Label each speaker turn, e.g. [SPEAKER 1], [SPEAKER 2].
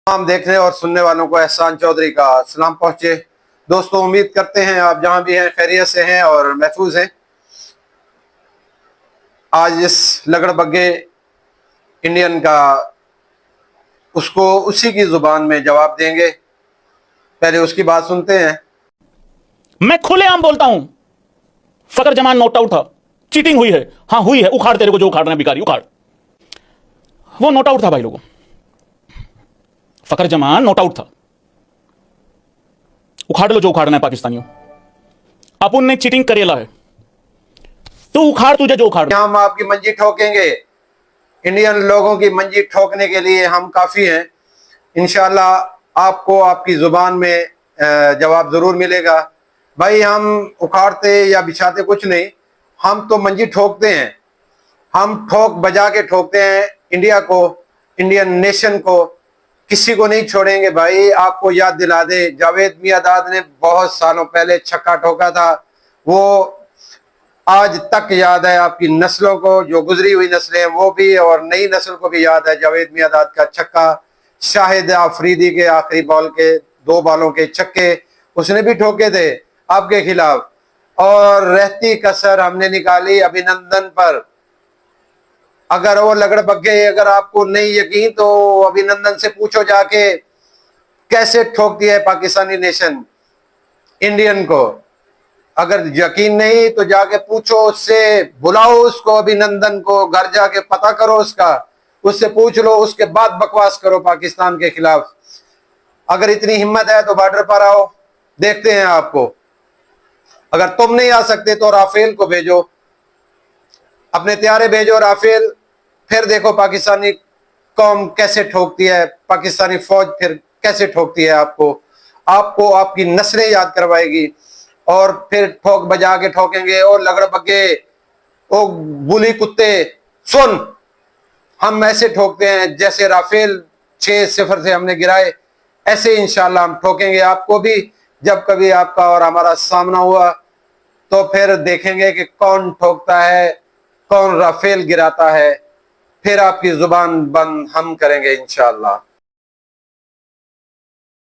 [SPEAKER 1] तमाम देखने और सुनने वालों को एहसान चौधरी का सलाम पहुंचे। दोस्तों, उम्मीद करते हैं आप जहां भी हैं खैरियत से हैं और महफूज हैं। आज इस लगड़बग्गे इंडियन का उसको उसी की जुबान में जवाब देंगे। पहले उसकी बात सुनते हैं।
[SPEAKER 2] मैं खुलेआम बोलता हूं, फकर जमान नॉट आउट था, चीटिंग हुई है। हां हुई है, उखाड़ तेरे को जो उखाड़ना है भिखारी उखाड़। वो नॉट आउट था भाई लोगों, फकर जमान नॉट आउट था। उखाड़ लो जो उखाड़ना है पाकिस्तानियों। अपुन ने चीटिंग करेला है, तो उखाड़ तुझे जो उखाड़।
[SPEAKER 1] हम आपकी मंजी ठोकेंगे। इंडियन लोगों की मंजी ठोकने के लिए हम काफी हैं। इंशाल्लाह आपको आपकी जुबान में जवाब जरूर मिलेगा। भाई हम उखाड़ते या बिछाते कुछ नहीं, हम तो मंजी ठोकते हैं। हम ठोक बजा के ठोकते हैं इंडिया को, इंडियन नेशन को। किसी को नहीं छोड़ेंगे भाई। आपको याद दिला दे, जावेद मियांदाद ने बहुत सालों पहले छक्का ठोका था, वो आज तक याद है आपकी नस्लों को, जो गुजरी हुई नस्लें हैं वो भी, और नई नस्ल को भी याद है जावेद मियांदाद का छक्का। शाहिद आफरीदी के आखिरी बॉल के 2 बॉलों के छक्के उसने भी ठोके थे आपके खिलाफ। और रहती कसर हमने निकाली अभिनंदन पर। अगर वो लगड़बग्गे, अगर आपको नहीं यकीन तो अभिनंदन से पूछो जाके कैसे ठोकती है पाकिस्तानी नेशन इंडियन को। अगर यकीन नहीं तो जाके पूछो उससे, बुलाओ उसको, अभिनंदन को, घर जाके पता करो उसका, उससे पूछ लो, उसके बाद बकवास करो पाकिस्तान के खिलाफ। अगर इतनी हिम्मत है तो बॉर्डर पर आओ, देखते हैं आपको। अगर तुम नहीं आ सकते तो राफेल को भेजो, अपने त्यारे भेजो राफेल, फिर देखो पाकिस्तानी कौम कैसे ठोकती है, पाकिस्तानी फौज फिर कैसे ठोकती है आपको। आपको आपकी नस्लें याद करवाएगी और फिर ठोक बजा के ठोकेंगे। और लगड़बग्गे, ओ बुली कुत्ते, सुन, हम ऐसे ठोकते हैं जैसे राफेल 6-0 से हमने गिराए, ऐसे इंशाल्लाह हम ठोकेंगे आपको भी। जब कभी आपका और हमारा सामना हुआ तो फिर देखेंगे कि कौन ठोकता है, कौन राफेल गिराता है। फिर आपकी जुबान बंद हम करेंगे इंशाल्लाह।